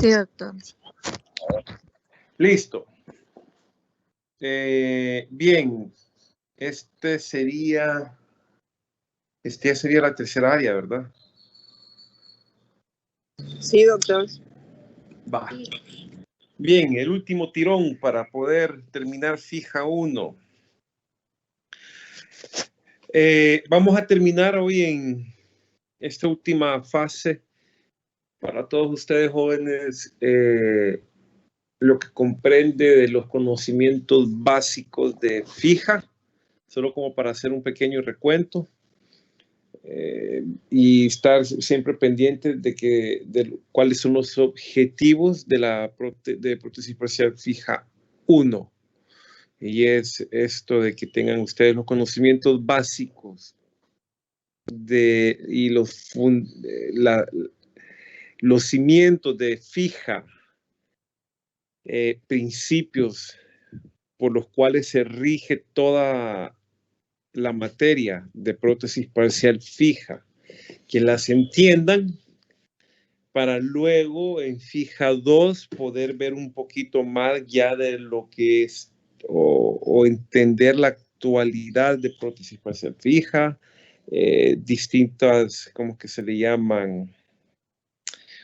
Sí, doctor. Listo. Bien, esta sería la tercera área, ¿verdad? Sí, doctor. Va. Bien, el último tirón para poder terminar fija 1. Vamos a terminar hoy en esta última fase para todos ustedes jóvenes, lo que comprende de los conocimientos básicos de fija, solo como para hacer un pequeño recuento. Y estar siempre pendientes de cuáles son los objetivos de prótesis parcial fija 1. Y es esto de que tengan ustedes los conocimientos básicos y los cimientos de fija, principios por los cuales se rige toda la materia de prótesis parcial fija, que las entiendan para luego en fija 2 poder ver un poquito más ya de lo que es o entender la actualidad de prótesis parcial fija, distintas, como que se le llaman,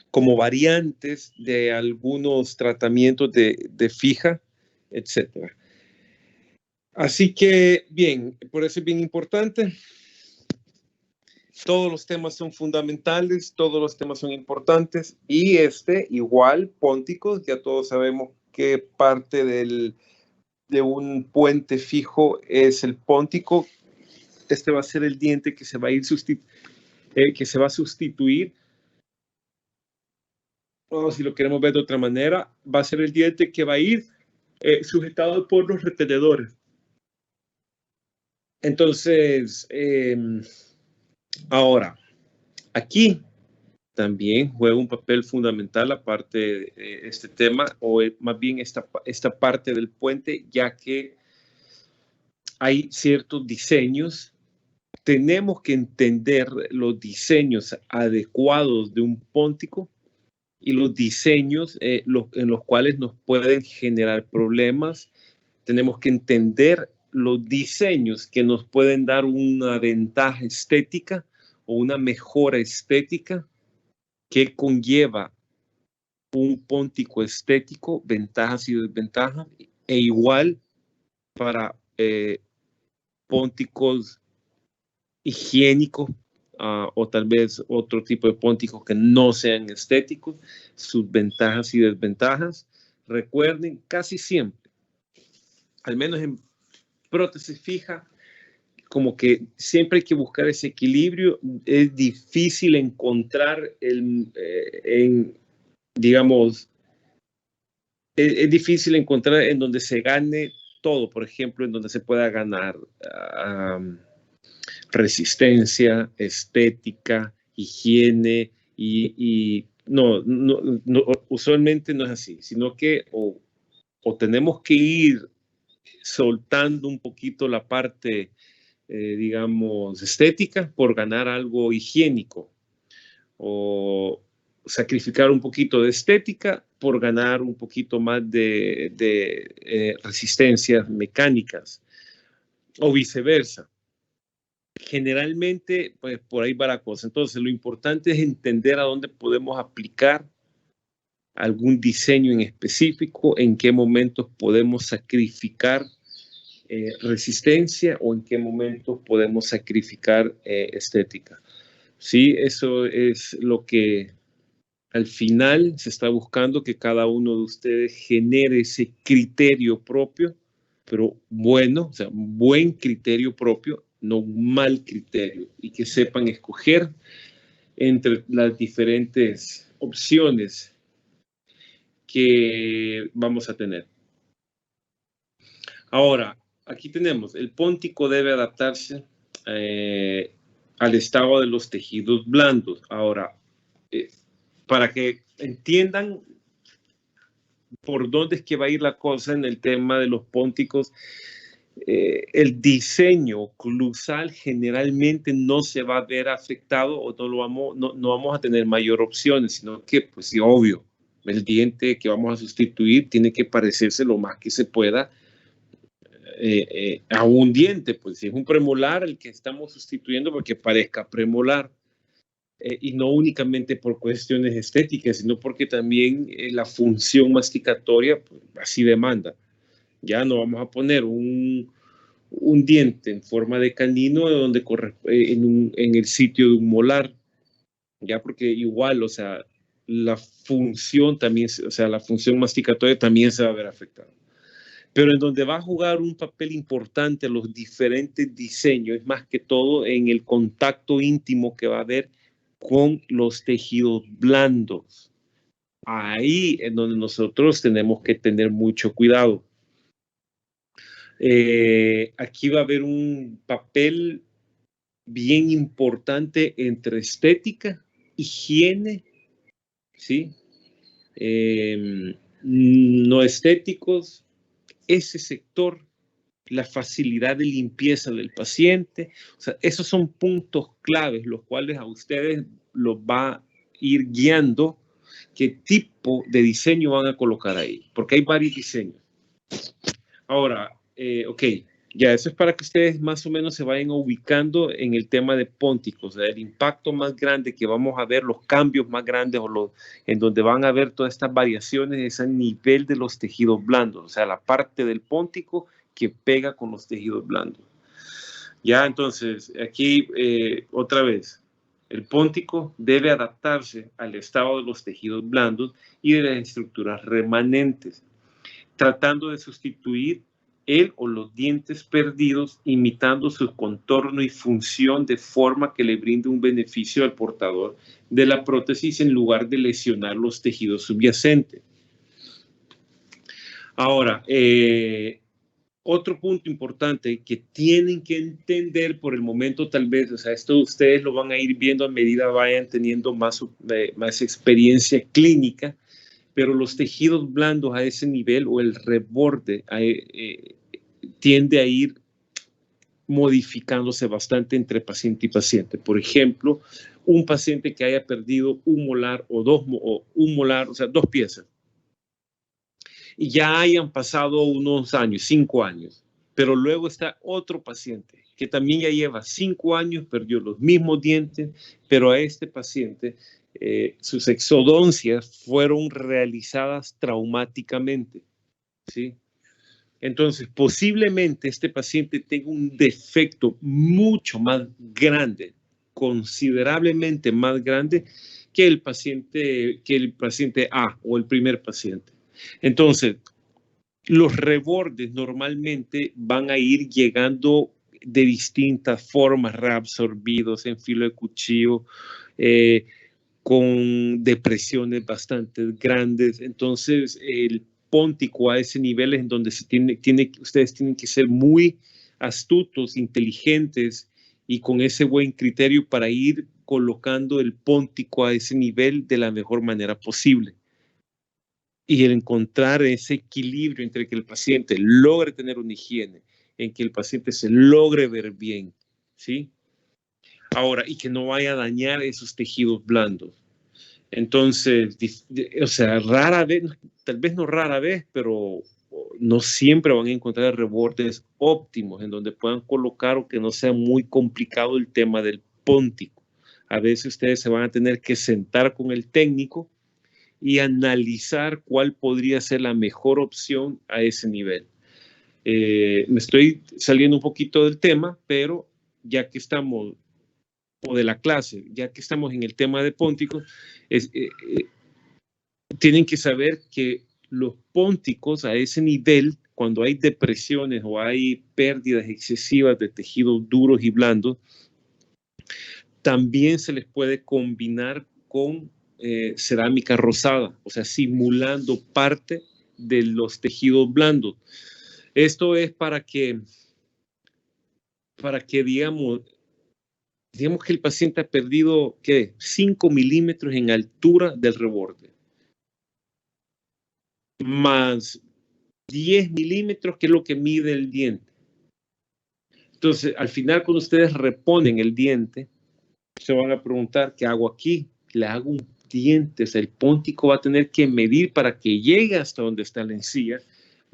como variantes de algunos tratamientos de fija, etcétera. Así que, bien, por eso es bien importante. Todos los temas son fundamentales, todos los temas son importantes y igual, pónticos, ya todos sabemos qué parte de un puente fijo es el póntico. Este va a ser el diente que se va a ir a sustituir. O si lo queremos ver de otra manera, va a ser el diente que va a ir sujetado por los retenedores. Entonces, ahora, aquí también juega un papel fundamental aparte de este tema, o más bien esta parte del puente, ya que hay ciertos diseños. Tenemos que entender los diseños adecuados de un póntico y los diseños en los cuales nos pueden generar problemas. Tenemos que entender los diseños que nos pueden dar una ventaja estética o una mejora estética que conlleva un póntico estético, ventajas y desventajas, e igual para pónticos higiénicos o tal vez otro tipo de pónticos que no sean estéticos, sus ventajas y desventajas. Recuerden, casi siempre, al menos en prótesis fija, como que siempre hay que buscar ese equilibrio. Es difícil encontrar digamos, es difícil encontrar en donde se gane todo, por ejemplo, en donde se pueda ganar resistencia, estética, higiene y no, usualmente no es así, sino que o tenemos que ir soltando un poquito la parte, digamos, estética por ganar algo higiénico, o sacrificar un poquito de estética por ganar un poquito más de resistencias mecánicas, o viceversa. Generalmente, pues por ahí va la cosa. Entonces, lo importante es entender a dónde podemos aplicar algún diseño en específico, en qué momentos podemos sacrificar resistencia o en qué momentos podemos sacrificar estética. Sí, eso es lo que al final se está buscando, que cada uno de ustedes genere ese criterio propio, pero bueno, o sea, un buen criterio propio, no un mal criterio, y que sepan escoger entre las diferentes opciones que vamos a tener. Ahora, aquí tenemos, el póntico debe adaptarse al estado de los tejidos blandos. Ahora, para que entiendan por dónde es que va a ir la cosa en el tema de los pónticos, el diseño oclusal generalmente no se va a ver afectado o no vamos a tener mayor opciones, sino que, pues sí, obvio, El diente que vamos a sustituir tiene que parecerse lo más que se pueda a un diente. Pues si es un premolar el que estamos sustituyendo, porque parezca premolar. Y no únicamente por cuestiones estéticas, sino porque también la función masticatoria pues, así demanda. Ya no vamos a poner un diente en forma de canino donde en el sitio de un molar, ya porque igual, o sea, la función también, o sea, la función masticatoria también se va a ver afectada. Pero en donde va a jugar un papel importante los diferentes diseños, es más que todo en el contacto íntimo que va a haber con los tejidos blandos. Ahí es donde nosotros tenemos que tener mucho cuidado. Aquí va a haber un papel bien importante entre estética, higiene, ¿sí? No estéticos, ese sector, la facilidad de limpieza del paciente. O sea, esos son puntos claves, los cuales a ustedes los va a ir guiando qué tipo de diseño van a colocar ahí, porque hay varios diseños. Ahora, ok, ya eso es para que ustedes más o menos se vayan ubicando en el tema de pónticos, o sea, el impacto más grande que vamos a ver, los cambios más grandes en donde van a ver todas estas variaciones es a nivel de los tejidos blandos, o sea, la parte del póntico que pega con los tejidos blandos. Ya, entonces, aquí otra vez, el póntico debe adaptarse al estado de los tejidos blandos y de las estructuras remanentes, tratando de sustituir él o los dientes perdidos, imitando su contorno y función de forma que le brinde un beneficio al portador de la prótesis en lugar de lesionar los tejidos subyacentes. Ahora, otro punto importante que tienen que entender por el momento tal vez, o sea, esto ustedes lo van a ir viendo a medida vayan teniendo más experiencia clínica, pero los tejidos blandos a ese nivel o el reborde tiende a ir modificándose bastante entre paciente y paciente. Por ejemplo, un paciente que haya perdido un molar o un molar, o sea, 2 piezas, y ya hayan pasado unos años, 5 años, pero luego está otro paciente que también ya lleva 5 años, perdió los mismos dientes, pero a este paciente sus exodoncias fueron realizadas traumáticamente, ¿sí? Entonces, posiblemente este paciente tenga un defecto mucho más grande, considerablemente más grande que el paciente A o el primer paciente. Entonces, los rebordes normalmente van a ir llegando de distintas formas, reabsorbidos en filo de cuchillo, con depresiones bastante grandes. Entonces, el póntico a ese nivel es en donde ustedes tienen que ser muy astutos, inteligentes y con ese buen criterio para ir colocando el póntico a ese nivel de la mejor manera posible. Y el encontrar ese equilibrio entre que el paciente logre tener una higiene, en que el paciente se logre ver bien, ¿sí? Ahora, y que no vaya a dañar esos tejidos blandos. Entonces, o sea, rara vez, tal vez no rara vez, pero no siempre van a encontrar rebordes óptimos en donde puedan colocar o que no sea muy complicado el tema del póntico. A veces ustedes se van a tener que sentar con el técnico y analizar cuál podría ser la mejor opción a ese nivel. Me estoy saliendo un poquito del tema, pero ya que estamos, o de la clase, ya que estamos en el tema de pónticos, tienen que saber que los pónticos a ese nivel, cuando hay depresiones o hay pérdidas excesivas de tejidos duros y blandos, también se les puede combinar con cerámica rosada, o sea, simulando parte de los tejidos blandos. Esto es para que digamos que el paciente ha perdido, ¿qué? 5 milímetros en altura del reborde, más 10 milímetros, que es lo que mide el diente. Entonces, al final, cuando ustedes reponen el diente, se van a preguntar, ¿qué hago aquí? Le hago un dientes. El póntico va a tener que medir para que llegue hasta donde está la encía,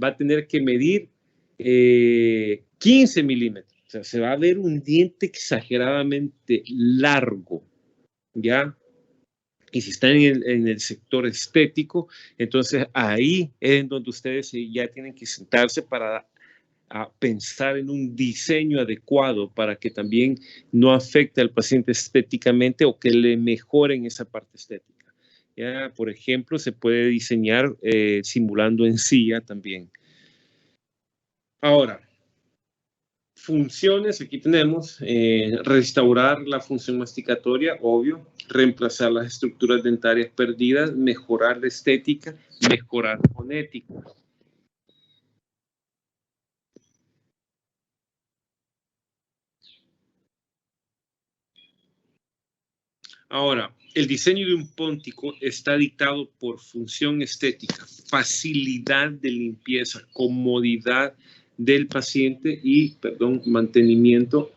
va a tener que medir 15 milímetros. O sea, se va a ver un diente exageradamente largo, ¿ya? Y si están en el sector estético, entonces ahí es en donde ustedes ya tienen que sentarse para pensar en un diseño adecuado para que también no afecte al paciente estéticamente o que le mejoren esa parte estética. ¿Ya? Por ejemplo, se puede diseñar simulando encía también. Ahora, funciones, aquí tenemos restaurar la función masticatoria, obvio, reemplazar las estructuras dentarias perdidas, mejorar la estética, mejorar fonética. Ahora, el diseño de un póntico está dictado por función estética, facilidad de limpieza, comodidad del paciente y, mantenimiento.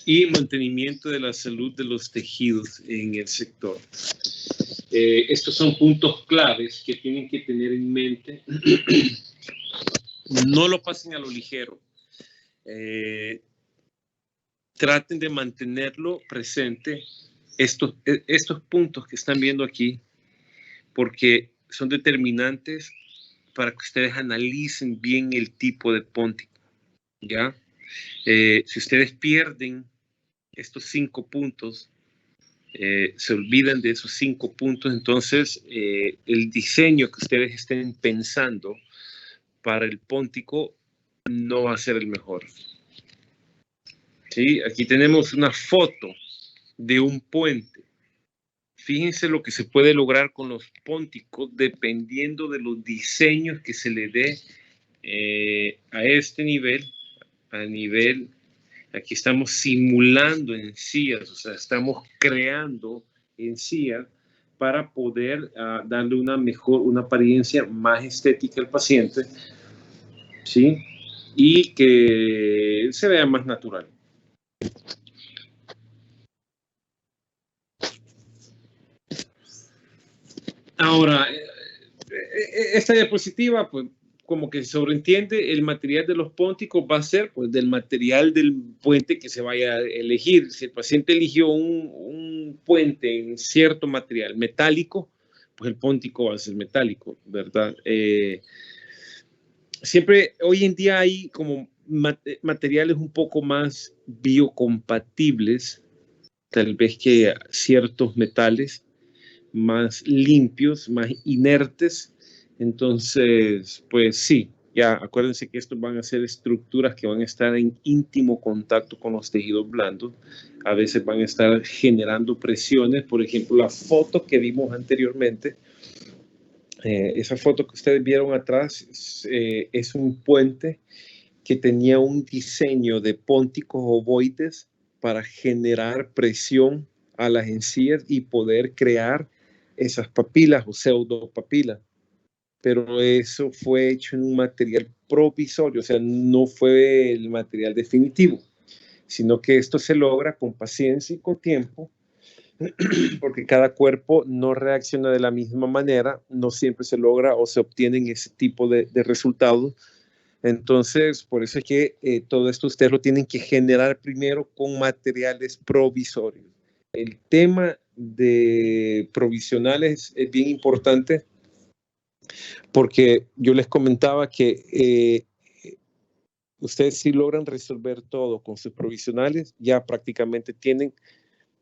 Y mantenimiento de la salud de los tejidos en el sector. Estos son puntos claves que tienen que tener en mente. No lo pasen a lo ligero. Traten de mantenerlo presente, estos puntos que están viendo aquí, porque son determinantes para que ustedes analicen bien el tipo de póntico, ¿ya? Si ustedes pierden estos 5 puntos, se olvidan de esos 5 puntos, entonces el diseño que ustedes estén pensando para el póntico no va a ser el mejor. ¿Sí? Aquí tenemos una foto de un puente. Fíjense lo que se puede lograr con los pónticos dependiendo de los diseños que se le dé a este nivel, aquí estamos simulando encías, o sea, estamos creando encías para poder darle una apariencia más estética al paciente, ¿sí? Y que se vea más natural. Ahora, esta diapositiva, pues, como que sobreentiende el material de los pónticos va a ser pues del material del puente que se vaya a elegir. Si el paciente eligió un puente en cierto material metálico, pues el póntico va a ser metálico, ¿verdad? Siempre, hoy en día hay como materiales un poco más biocompatibles, tal vez que ciertos metales más limpios, más inertes. Entonces, pues sí, ya acuérdense que estos van a ser estructuras que van a estar en íntimo contacto con los tejidos blandos. A veces van a estar generando presiones. Por ejemplo, la foto que vimos anteriormente, esa foto que ustedes vieron atrás es un puente que tenía un diseño de pónticos ovoides para generar presión a las encías y poder crear esas papilas o pseudopapilas. Pero eso fue hecho en un material provisorio, o sea, no fue el material definitivo, sino que esto se logra con paciencia y con tiempo, porque cada cuerpo no reacciona de la misma manera, no siempre se logra o se obtienen ese tipo de resultados. Entonces, por eso es que todo esto ustedes lo tienen que generar primero con materiales provisorios. El tema de provisionales es bien importante porque yo les comentaba que ustedes si logran resolver todo con sus provisionales, ya prácticamente tienen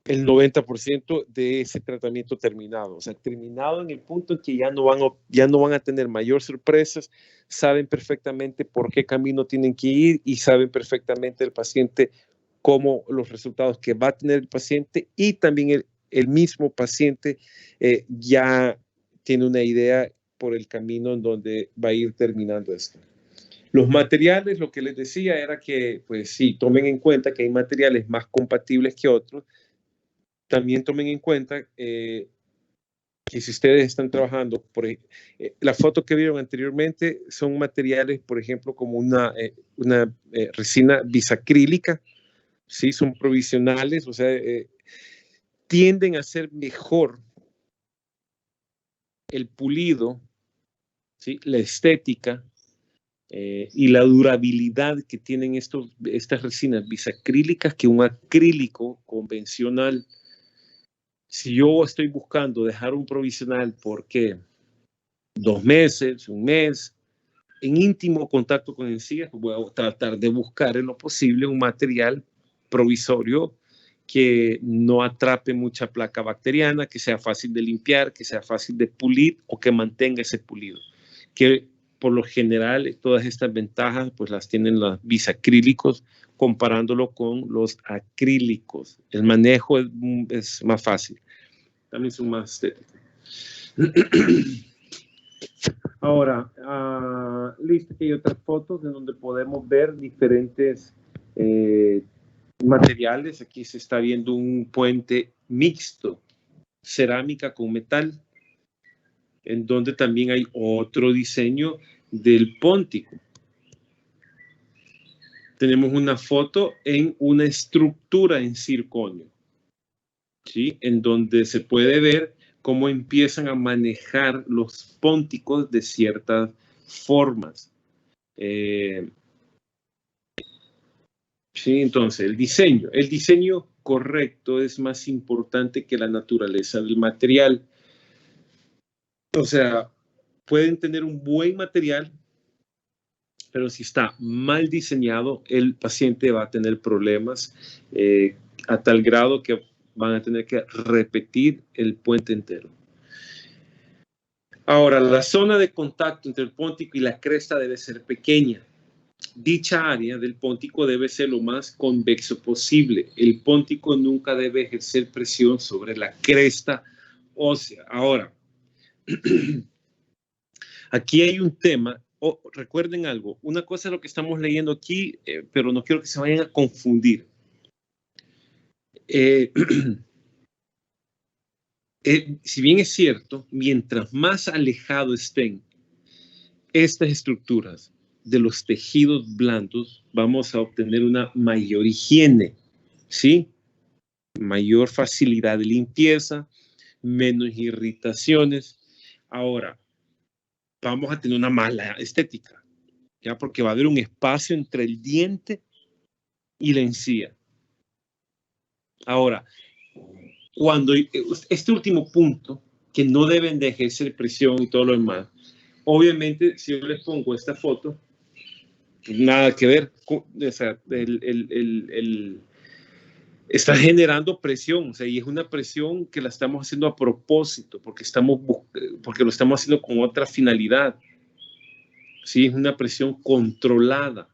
el 90% de ese tratamiento terminado. O sea, terminado en el punto en que ya no van a tener mayor sorpresas, saben perfectamente por qué camino tienen que ir y saben perfectamente el paciente cómo los resultados que va a tener el paciente y también el mismo paciente ya tiene una idea por el camino en donde va a ir terminando esto. Los materiales, lo que les decía era que, pues sí, tomen en cuenta que hay materiales más compatibles que otros. También tomen en cuenta que si ustedes están trabajando, la foto que vieron anteriormente son materiales, por ejemplo, como una resina bisacrílica, ¿sí? Son provisionales, o sea, tienden a ser mejor el pulido, ¿sí? La estética y la durabilidad que tienen estas resinas bisacrílicas que un acrílico convencional. Si yo estoy buscando dejar un provisional, ¿por qué? 2 meses, un mes, en íntimo contacto con encías, voy a tratar de buscar en lo posible un material provisorio que no atrape mucha placa bacteriana, que sea fácil de limpiar, que sea fácil de pulir o que mantenga ese pulido. Que por lo general todas estas ventajas pues las tienen los bisacrílicos comparándolo con los acrílicos. El manejo es más fácil, también son más estéticos. Ahora, listo, que hay otras fotos en donde podemos ver diferentes materiales. Aquí se está viendo un puente mixto, cerámica con metal, en donde también hay otro diseño del póntico. Tenemos una foto en una estructura en circonio, ¿sí? En donde se puede ver cómo empiezan a manejar los pónticos de ciertas formas. Sí, entonces el diseño correcto es más importante que la naturaleza del material. O sea, pueden tener un buen material, pero si está mal diseñado, el paciente va a tener problemas a tal grado que van a tener que repetir el puente entero. Ahora, la zona de contacto entre el póntico y la cresta debe ser pequeña. Dicha área del póntico debe ser lo más convexo posible. El póntico nunca debe ejercer presión sobre la cresta ósea. Ahora, aquí hay un tema. Recuerden algo, una cosa es lo que estamos leyendo aquí, pero no quiero que se vayan a confundir. Si bien es cierto, mientras más alejado estén estas estructuras de los tejidos blandos, vamos a obtener una mayor higiene, ¿sí? Mayor facilidad de limpieza, menos irritaciones. Ahora, vamos a tener una mala estética, ¿ya? Porque va a haber un espacio entre el diente y la encía. Ahora, cuando este último punto, que no deben de ejercer presión y todo lo demás, obviamente, si yo les pongo esta foto, nada que ver, o sea, está generando presión, o sea, y es una presión que la estamos haciendo a propósito, porque lo estamos haciendo con otra finalidad. Sí, es una presión controlada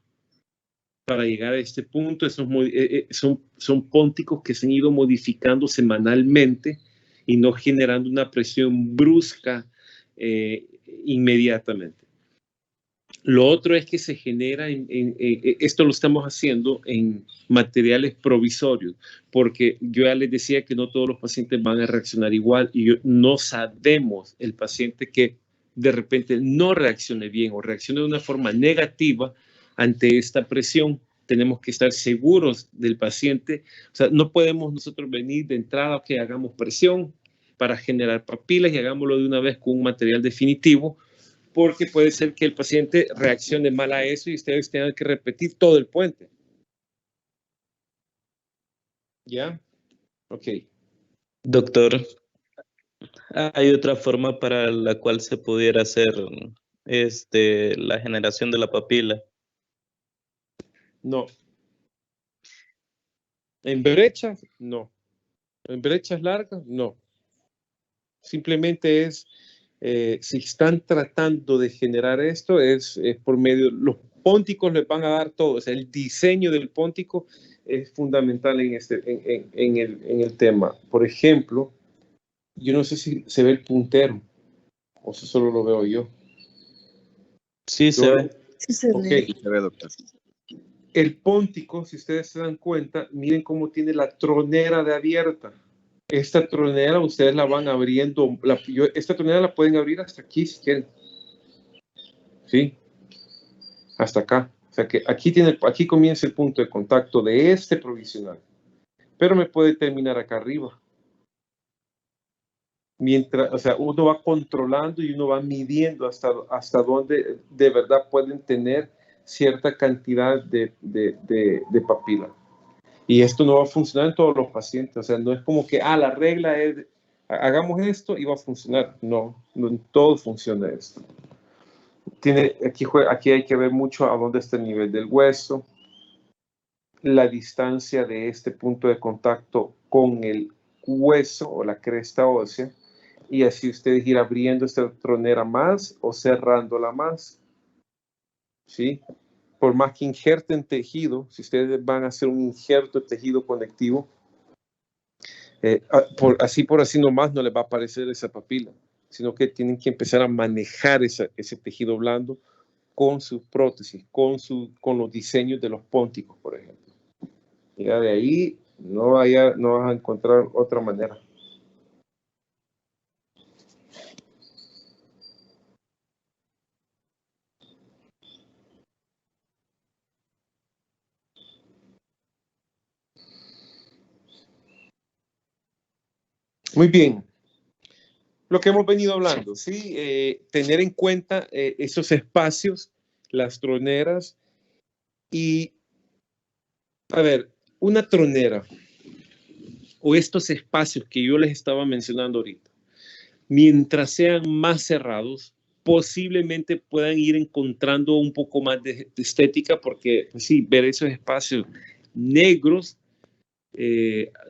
para llegar a este punto. Son pónticos que se han ido modificando semanalmente y no generando una presión brusca inmediatamente. Lo otro es que se genera, esto lo estamos haciendo en materiales provisorios, porque yo ya les decía que no todos los pacientes van a reaccionar igual y no sabemos el paciente que de repente no reaccione bien o reaccione de una forma negativa ante esta presión. Tenemos que estar seguros del paciente. O sea, no podemos nosotros venir de entrada que hagamos presión para generar papilas y hagámoslo de una vez con un material definitivo, porque puede ser que el paciente reaccione mal a eso y ustedes tengan que repetir todo el puente. ¿Ya? Ok. Doctor, ¿hay otra forma para la cual se pudiera hacer la generación de la papila? No. En brechas, no. En brechas largas, no. Simplemente es, si están tratando de generar esto, es por medio, los pónticos les van a dar todo. O sea, el diseño del póntico es fundamental en el tema. Por ejemplo, yo no sé si se ve el puntero, o eso solo lo veo yo. Sí, se ve. Sí, se ve. Okay. Sí, se ve, doctor. El póntico, si ustedes se dan cuenta, miren cómo tiene la tronera de abierta. esta tronera ustedes la van abriendo, esta tronera la pueden abrir hasta aquí si quieren, ¿sí? Hasta acá. O sea que aquí comienza el punto de contacto de este provisional, pero me puede terminar acá arriba. Mientras, o sea, uno va controlando y uno va midiendo hasta dónde de verdad pueden tener cierta cantidad de papila. Y esto no va a funcionar en todos los pacientes. O sea, no es como que, la regla es, hagamos esto y va a funcionar. No, no en todo funciona esto. Aquí hay que ver mucho a dónde está el nivel del hueso, la distancia de este punto de contacto con el hueso o la cresta ósea, y así ustedes ir abriendo esta tronera más o cerrándola más, ¿sí? Por más que injerten tejido, si ustedes van a hacer un injerto de tejido conectivo, por así nomás no les va a aparecer esa papila, sino que tienen que empezar a manejar ese tejido blando con sus prótesis, con los diseños de los pónticos, por ejemplo. Ya de ahí no vas a encontrar otra manera. Muy bien. Lo que hemos venido hablando, ¿sí? Tener en cuenta esos espacios, las troneras y, a ver, una tronera o estos espacios que yo les estaba mencionando ahorita, mientras sean más cerrados, posiblemente puedan ir encontrando un poco más de estética, porque pues sí, ver esos espacios negros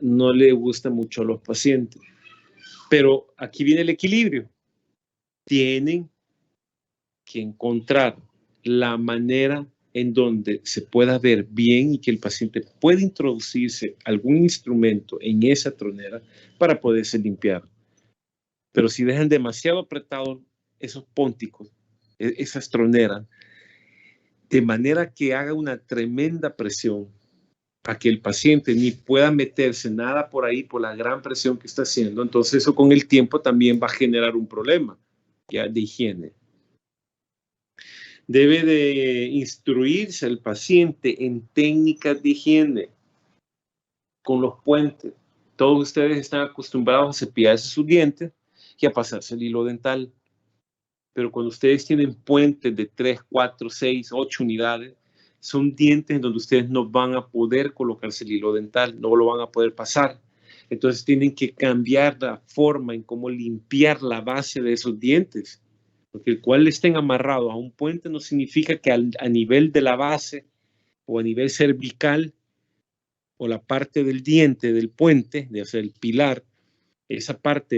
no le gusta mucho a los pacientes. Pero aquí viene el equilibrio. Tienen que encontrar la manera en donde se pueda ver bien y que el paciente pueda introducirse algún instrumento en esa tronera para poderse limpiar. Pero si dejan demasiado apretados esos pónticos, esas troneras, de manera que haga una tremenda presión a que el paciente ni pueda meterse nada por ahí por la gran presión que está haciendo, entonces eso con el tiempo también va a generar un problema ya de higiene. Debe de instruirse el paciente en técnicas de higiene con los puentes. Todos ustedes están acostumbrados a cepillarse sus dientes y a pasarse el hilo dental. Pero cuando ustedes tienen puentes de 3, 4, 6, 8 unidades, son dientes en donde ustedes no van a poder colocarse el hilo dental, no lo van a poder pasar. Entonces tienen que cambiar la forma en cómo limpiar la base de esos dientes. Porque el cual estén amarrados a un puente no significa que a nivel de la base o a nivel cervical o la parte del diente del puente, o sea, el pilar, esa parte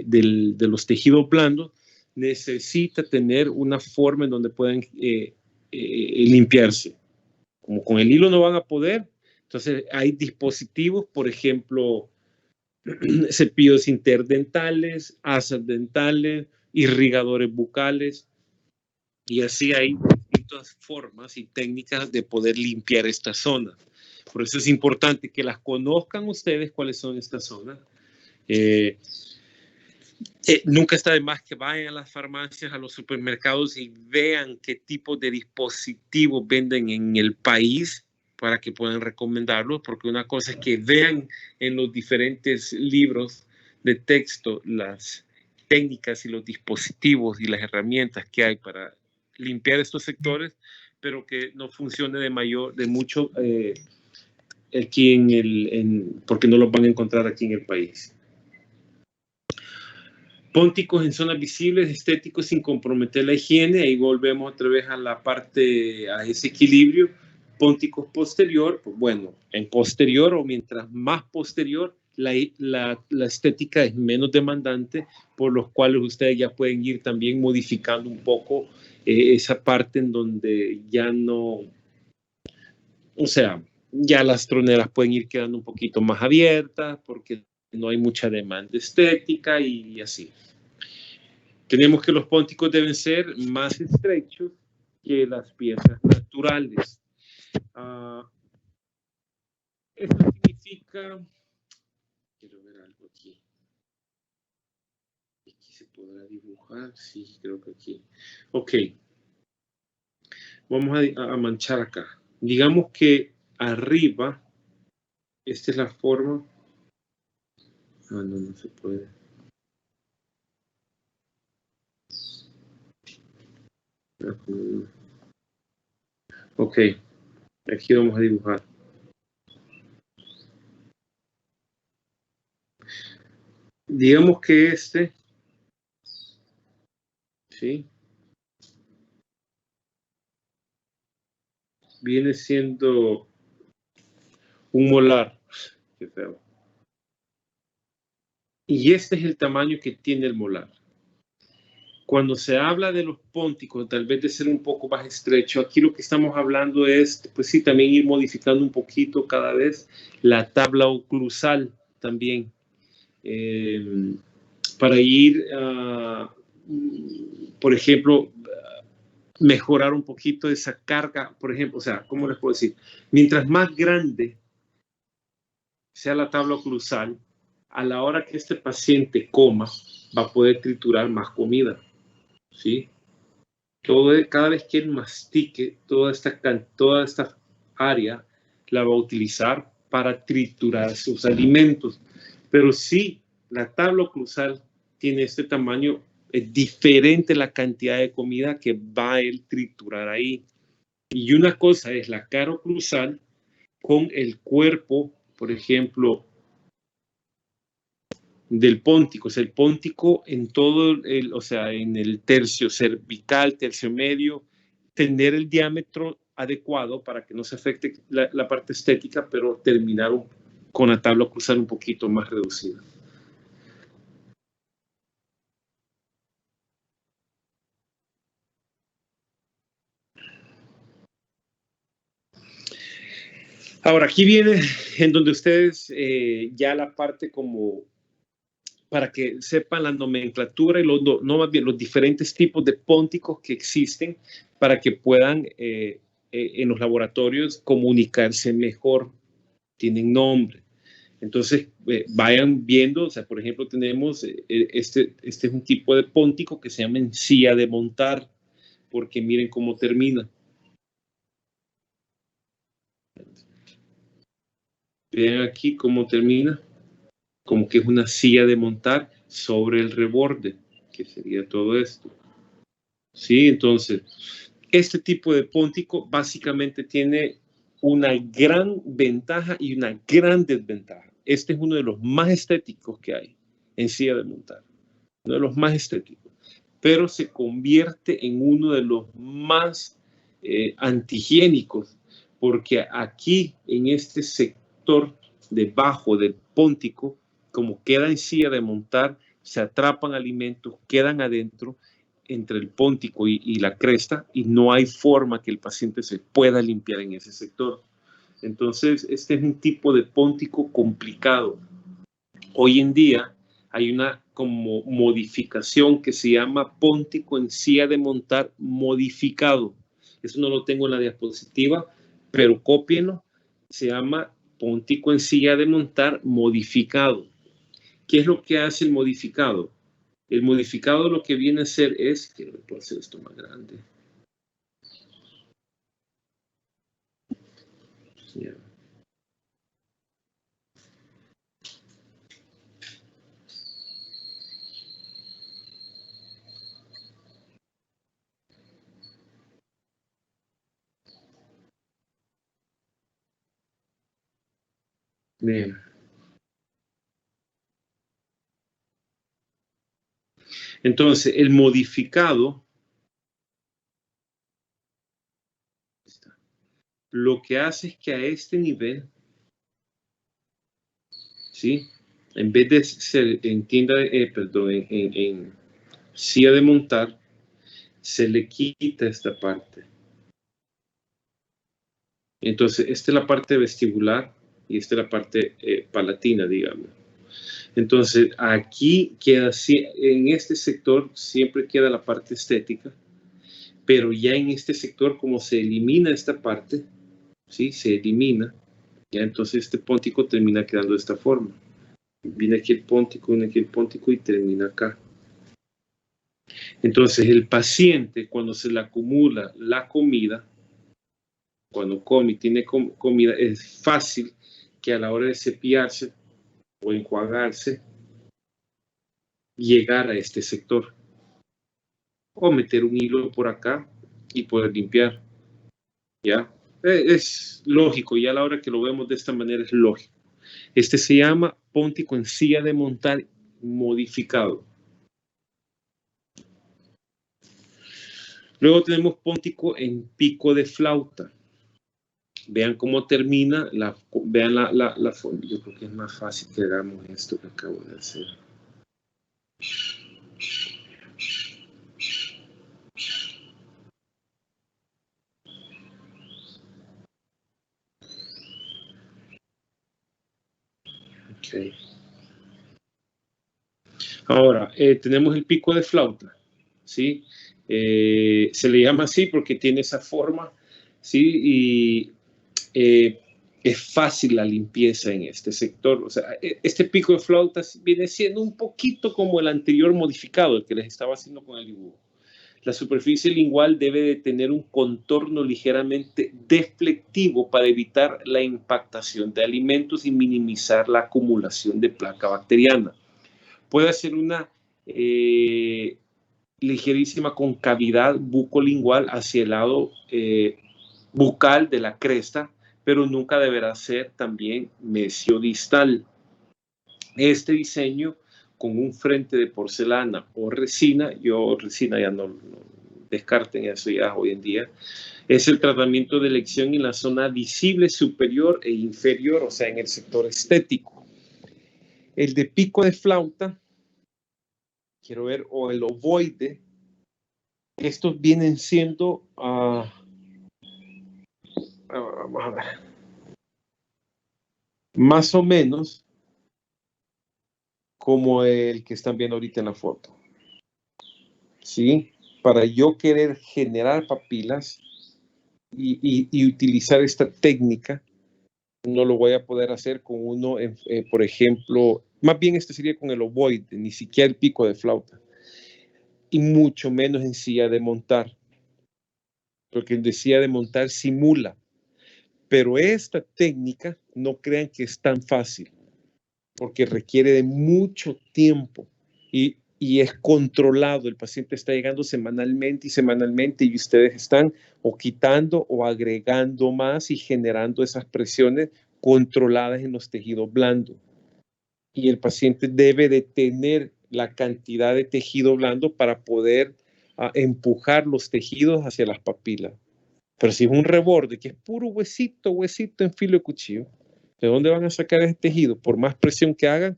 de los tejidos blandos, necesita tener una forma en donde puedan limpiarse. Como con el hilo no van a poder, entonces hay dispositivos, por ejemplo, cepillos interdentales, asas dentales, irrigadores bucales, y así hay distintas formas y técnicas de poder limpiar esta zona. Por eso es importante que las conozcan ustedes cuáles son estas zonas. Nunca está de más que vayan a las farmacias, a los supermercados y vean qué tipo de dispositivos venden en el país para que puedan recomendarlos, porque una cosa es que vean en los diferentes libros de texto las técnicas y los dispositivos y las herramientas que hay para limpiar estos sectores, pero que no funcione de mucho aquí porque no los van a encontrar aquí en el país. Pónticos en zonas visibles, estéticos sin comprometer la higiene. Ahí volvemos otra vez a la parte, a ese equilibrio. Pónticos posterior, pues bueno, en posterior o mientras más posterior, la estética es menos demandante, por los cuales ustedes ya pueden ir también modificando un poco esa parte en donde ya no, o sea, ya las troneras pueden ir quedando un poquito más abiertas porque no hay mucha demanda estética y así. Tenemos que los pónticos deben ser más estrechos que las piezas naturales. Esto significa Quiero ver algo aquí. Aquí se podrá dibujar. Sí, creo que aquí. Ok. Vamos a manchar acá. Digamos que arriba, esta es la forma. Ah, no, no se puede. Ok, aquí vamos a dibujar. Digamos que este, ¿sí? Viene siendo un molar. Qué feo. Y este es el tamaño que tiene el molar. Cuando se habla de los pónticos, tal vez de ser un poco más estrecho, aquí lo que estamos hablando es, pues sí, también ir modificando un poquito cada vez la tabla oclusal también, para ir, por ejemplo, mejorar un poquito esa carga, por ejemplo, o sea, ¿cómo les puedo decir? Mientras más grande sea la tabla oclusal, a la hora que este paciente coma, va a poder triturar más comida, ¿sí? Cada vez que él mastique toda esta área, la va a utilizar para triturar sus alimentos. Pero si la tabla oclusal tiene este tamaño, es diferente la cantidad de comida que va a él triturar ahí. Y una cosa es la cara oclusal con el cuerpo, por ejemplo, del póntico. O sea, el póntico en todo o sea, en el tercio cervical, tercio medio, tener el diámetro adecuado para que no se afecte la parte estética, pero terminar con la tabla oclusal un poquito más reducida. Ahora, aquí viene en donde ustedes ya la parte como para que sepan la nomenclatura y no más bien los diferentes tipos de pónticos que existen para que puedan en los laboratorios comunicarse mejor, tienen nombre. Entonces, vayan viendo, o sea, por ejemplo, tenemos, este es un tipo de póntico que se llama encía de montar, porque miren cómo termina. Vean aquí cómo termina, como que es una silla de montar sobre el reborde, que sería todo esto. Sí, entonces, este tipo de póntico básicamente tiene una gran ventaja y una gran desventaja. Este es uno de los más estéticos que hay en silla de montar, uno de los más estéticos, pero se convierte en uno de los más antihigiénicos, porque aquí en este sector debajo del póntico, como queda en silla de montar, se atrapan alimentos, quedan adentro entre el póntico y la cresta y no hay forma que el paciente se pueda limpiar en ese sector. Entonces, este es un tipo de póntico complicado. Hoy en día hay una como modificación que se llama póntico en silla de montar modificado. Eso no lo tengo en la diapositiva, pero cópienlo. Se llama póntico en silla de montar modificado. ¿Qué es lo que hace el modificado? El modificado lo que viene a hacer es, quiero ver, puedo hacer esto más grande. Yeah. Bien. Entonces, el modificado lo que hace es que a este nivel, ¿sí? En vez de ser en tienda, perdón, en silla de montar, se le quita esta parte. Entonces, esta es la parte vestibular y esta es la parte palatina, digamos. Entonces, aquí queda, en este sector siempre queda la parte estética, pero ya en este sector, como se elimina esta parte, ¿sí? Se elimina, ya entonces este póntico termina quedando de esta forma. Viene aquí el póntico, y termina acá. Entonces, el paciente, cuando se le acumula la comida, cuando come y tiene comida, es fácil que a la hora de cepillarse o enjuagarse, llegar a este sector. O meter un hilo por acá y poder limpiar. ¿Ya? Es lógico, y a la hora que lo vemos de esta manera es lógico. Este se llama póntico en silla de montar modificado. Luego tenemos póntico en pico de flauta. Vean cómo termina, vean la forma. Yo creo que es más fácil que hagamos esto que acabo de hacer. Okay. Ahora, tenemos el pico de flauta, ¿sí? Se le llama así porque tiene esa forma, ¿sí? Y es fácil la limpieza en este sector. O sea, este pico de flauta viene siendo un poquito como el anterior modificado, el que les estaba haciendo con el dibujo. La superficie lingual debe de tener un contorno ligeramente deflectivo para evitar la impactación de alimentos y minimizar la acumulación de placa bacteriana. Puede hacer una ligerísima concavidad bucolingual hacia el lado bucal de la cresta, pero nunca deberá ser también mesiodistal. Este diseño con un frente de porcelana o resina, yo resina ya no descarten eso ya hoy en día, es el tratamiento de elección en la zona visible superior e inferior, o sea, en el sector estético. El de pico de flauta, quiero ver, o el ovoide, estos vienen siendo, vamos a ver, más o menos como el que están viendo ahorita en la foto. ¿Sí? Para yo querer generar papilas y utilizar esta técnica, no lo voy a poder hacer con uno, por ejemplo, más bien este sería con el ovoide, ni siquiera el pico de flauta, y mucho menos en silla de montar, porque en silla de montar simula, pero esta técnica no crean que es tan fácil, porque requiere de mucho tiempo y es controlado. El paciente está llegando semanalmente y ustedes están o quitando o agregando más y generando esas presiones controladas en los tejidos blandos. Y el paciente debe de tener la cantidad de tejido blando para poder empujar los tejidos hacia las papilas. Pero si es un reborde que es puro huesito en filo de cuchillo, ¿de dónde van a sacar ese tejido? Por más presión que hagan,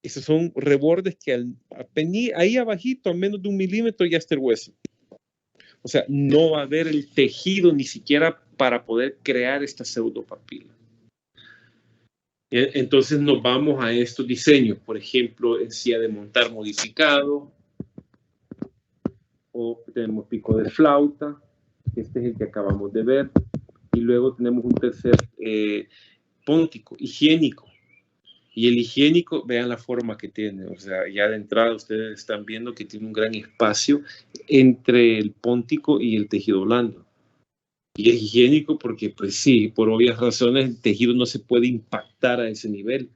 esos son rebordes que ahí abajito, a menos de 1 milímetro, ya está el hueso. O sea, no va a haber el tejido ni siquiera para poder crear esta pseudopapila. Entonces nos vamos a estos diseños, por ejemplo, en silla de montar modificado, o tenemos pico de flauta, este es el que acabamos de ver, y luego tenemos un tercer póntico, higiénico. Y el higiénico, vean la forma que tiene, o sea, ya de entrada ustedes están viendo que tiene un gran espacio entre el póntico y el tejido blando. Y es higiénico porque, pues sí, por obvias razones, el tejido no se puede impactar a ese nivel.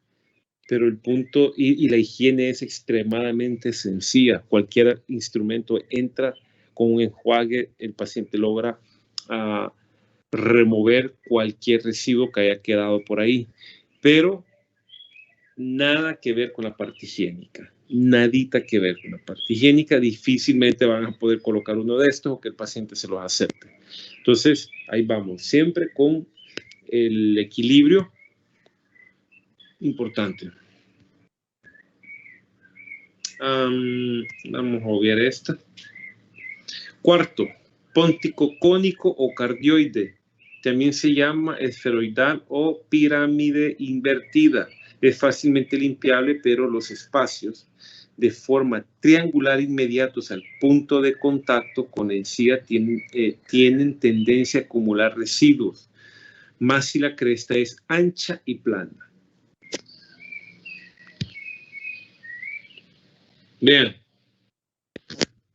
Pero el punto, y la higiene es extremadamente sencilla. Cualquier instrumento entra con un enjuague, el paciente logra remover cualquier residuo que haya quedado por ahí. Pero nada que ver con la parte higiénica, nadita que ver con la parte higiénica, difícilmente van a poder colocar uno de estos o que el paciente se los acepte. Entonces, ahí vamos, siempre con el equilibrio importante. Vamos a obviar esta. Cuarto, póntico cónico o cardioide. También se llama esferoidal o pirámide invertida. Es fácilmente limpiable, pero los espacios de forma triangular inmediatos al punto de contacto con la encía tienen tendencia a acumular residuos, más si la cresta es ancha y plana. Vean,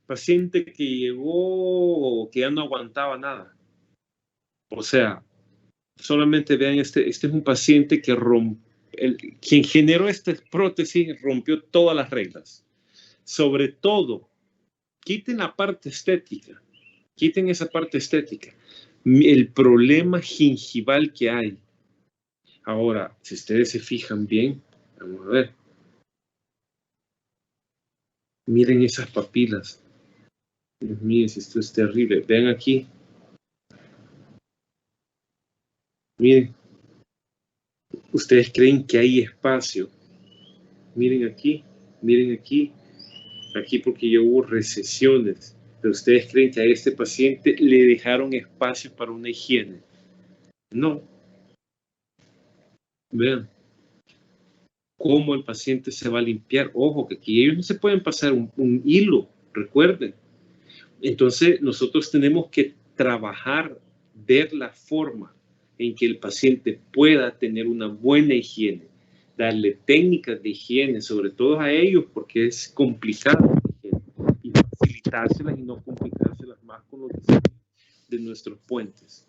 paciente que llegó que ya no aguantaba nada. O sea, solamente vean, este es un paciente que quien generó esta prótesis rompió todas las reglas. Sobre todo, quiten la parte estética, quiten esa parte estética. El problema gingival que hay. Ahora, si ustedes se fijan bien, vamos a ver. Miren esas papilas. Dios mío, esto es terrible. Vean aquí. Miren. Ustedes creen que hay espacio. Miren aquí. Miren aquí. Aquí porque ya hubo recesiones. Pero ustedes creen que a este paciente le dejaron espacio para una higiene. No. Vean. Cómo el paciente se va a limpiar. Ojo, que aquí ellos no se pueden pasar un hilo. Recuerden. Entonces, nosotros tenemos que trabajar, ver la forma en que el paciente pueda tener una buena higiene, darle técnicas de higiene, sobre todo a ellos, porque es complicado y facilitárselas y no complicárselas más con los diseños de nuestros puentes.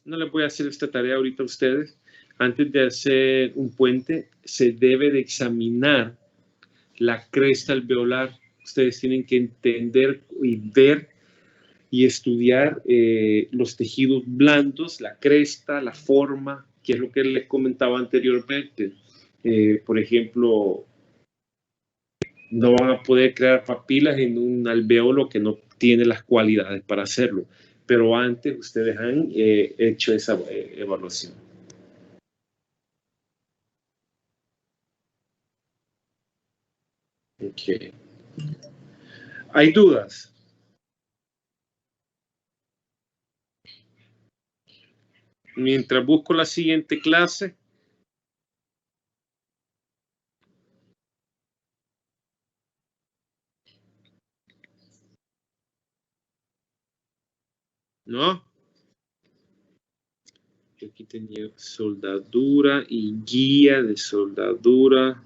No les voy a hacer esta tarea ahorita a ustedes. Antes de hacer un puente, se debe de examinar la cresta alveolar. Ustedes tienen que entender y ver y estudiar los tejidos blandos, la cresta, la forma, que es lo que les comentaba anteriormente. Por ejemplo, no van a poder crear papilas en un alveolo que no tiene las cualidades para hacerlo. Pero antes ustedes han hecho esa evaluación. Okay. ¿Hay dudas? Mientras busco la siguiente clase. ¿No? Aquí tenía soldadura y guía de soldadura.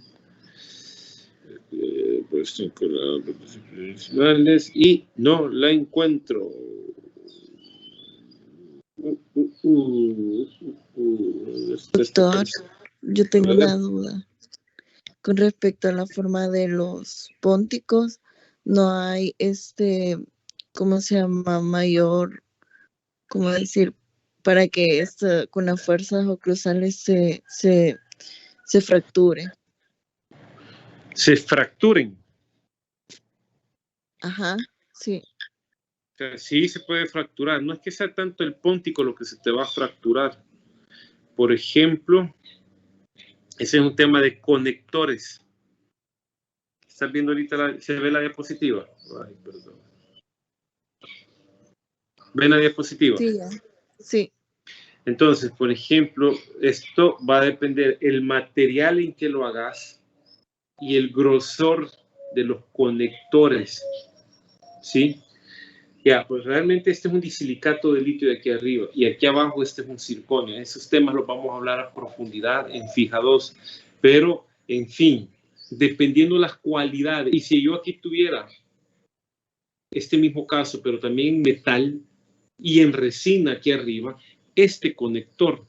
Y no la encuentro. Doctor, yo tengo una duda. Con respecto a la forma de los pónticos, no hay ¿cómo se llama? Mayor, ¿cómo decir? Para que con las fuerzas oclusales se fracture. Se fracturen. Ajá, sí. O sea, sí se puede fracturar. No es que sea tanto el póntico lo que se te va a fracturar. Por ejemplo, ese es un tema de conectores. ¿Estás viendo ahorita? ¿Se ve la diapositiva? Ay, perdón. ¿Ven la diapositiva? Sí, ya. Sí. Entonces, por ejemplo, esto va a depender el material en que lo hagas y el grosor de los conectores, ¿sí? Ya, pues realmente este es un disilicato de litio de aquí arriba y aquí abajo este es un circonio. Esos temas los vamos a hablar a profundidad en fija 2, pero en fin, dependiendo las cualidades. Y si yo aquí tuviera este mismo caso, pero también en metal y en resina aquí arriba, este conector,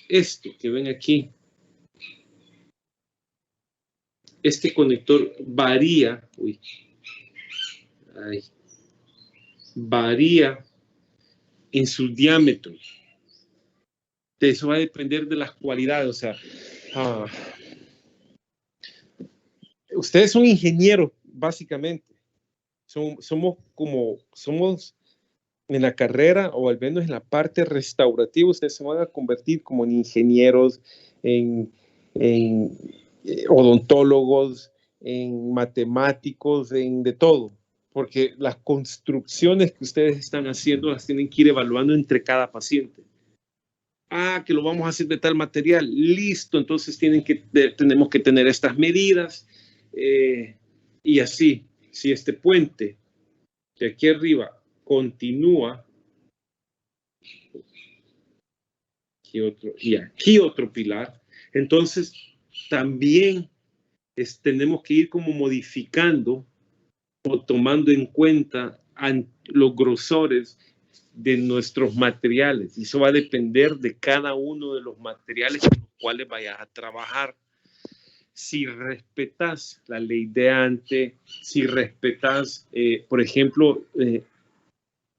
esto que ven aquí, este conector varía, varía en su diámetro. De eso va a depender de las cualidades, o sea, ustedes son ingenieros, básicamente. Somos en la carrera o al menos en la parte restaurativa, ustedes se van a convertir como en ingenieros, en odontólogos, en matemáticos, en de todo. Porque las construcciones que ustedes están haciendo las tienen que ir evaluando entre cada paciente. Que lo vamos a hacer de tal material, listo, entonces tenemos que tener estas medidas y así, si este puente de aquí arriba continúa, y aquí otro pilar. Entonces, también tenemos que ir como modificando o tomando en cuenta los grosores de nuestros materiales. Y eso va a depender de cada uno de los materiales con los cuales vayas a trabajar. Si respetas la ley de antes, si respetas, por ejemplo,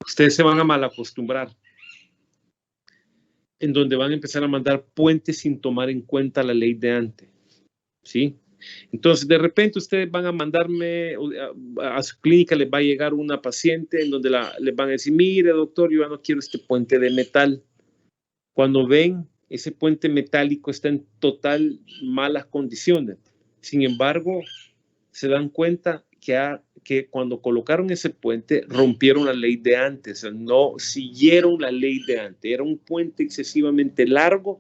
ustedes se van a mal acostumbrar, en donde van a empezar a mandar puentes sin tomar en cuenta la ley de antes, ¿sí? Entonces, de repente ustedes van a mandarme a su clínica, les va a llegar una paciente en donde les van a decir, mire doctor, yo ya no quiero este puente de metal. Cuando ven, ese puente metálico está en total malas condiciones. Sin embargo, se dan cuenta que cuando colocaron ese puente, rompieron la ley de antes, no siguieron la ley de antes. Era un puente excesivamente largo,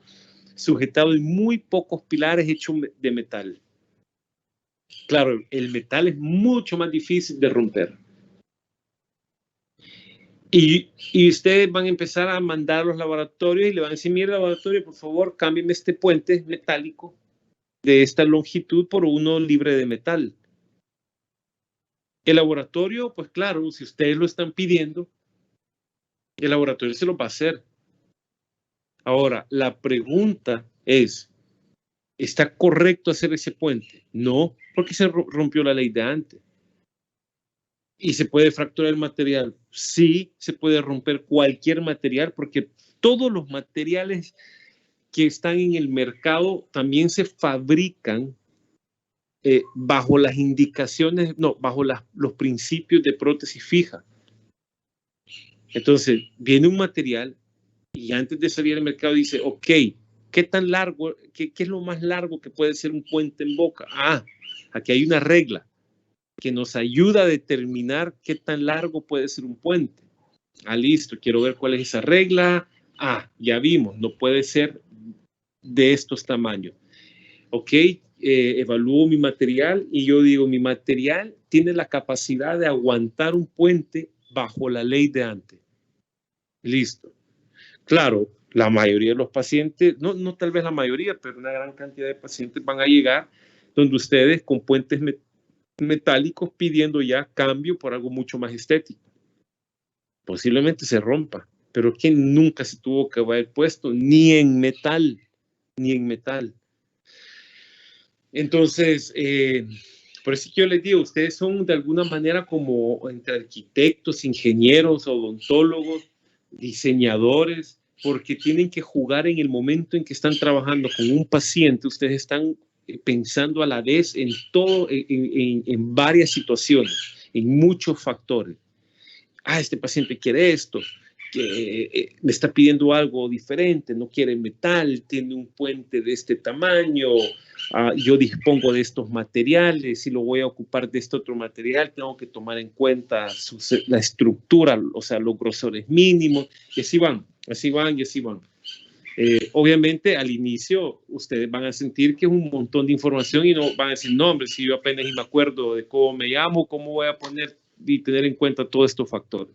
sujetado en muy pocos pilares hechos de metal. Claro, el metal es mucho más difícil de romper. Y ustedes van a empezar a mandar a los laboratorios y le van a decir, mire laboratorio, por favor, cámbiame este puente metálico de esta longitud por uno libre de metal. El laboratorio, pues claro, si ustedes lo están pidiendo, el laboratorio se lo va a hacer. Ahora, la pregunta es, ¿está correcto hacer ese puente? No, porque se rompió la ley de antes. ¿Y se puede fracturar el material? Sí, se puede romper cualquier material, porque todos los materiales que están en el mercado también se fabrican bajo las indicaciones, no, bajo los principios de prótesis fija. Entonces, viene un material y antes de salir al mercado dice, ok, ¿qué tan largo, qué es lo más largo que puede ser un puente en boca? Ah, aquí hay una regla que nos ayuda a determinar qué tan largo puede ser un puente. Ah, listo, quiero ver cuál es esa regla. Ah, ya vimos, no puede ser de estos tamaños. Ok, evalúo mi material y yo digo, mi material tiene la capacidad de aguantar un puente bajo la ley de antes. Listo. Claro, la mayoría de los pacientes, no tal vez la mayoría, pero una gran cantidad de pacientes van a llegar donde ustedes con puentes metálicos pidiendo ya cambio por algo mucho más estético. Posiblemente se rompa, pero que nunca se tuvo que haber puesto ni en metal, ni en metal. Entonces, por eso yo les digo, ustedes son de alguna manera como entre arquitectos, ingenieros, odontólogos, diseñadores, porque tienen que jugar en el momento en que están trabajando con un paciente. Ustedes están pensando a la vez en todo, en varias situaciones, en muchos factores. Ah, este paciente quiere esto, que me está pidiendo algo diferente, no quiere metal, tiene un puente de este tamaño, yo dispongo de estos materiales, si lo voy a ocupar de este otro material, tengo que tomar en cuenta la estructura, o sea, los grosores mínimos, y así van, así van y así van. Obviamente al inicio ustedes van a sentir que es un montón de información y no van a decir, no hombre, si yo apenas me acuerdo de cómo me llamo, cómo voy a poner y tener en cuenta todos estos factores.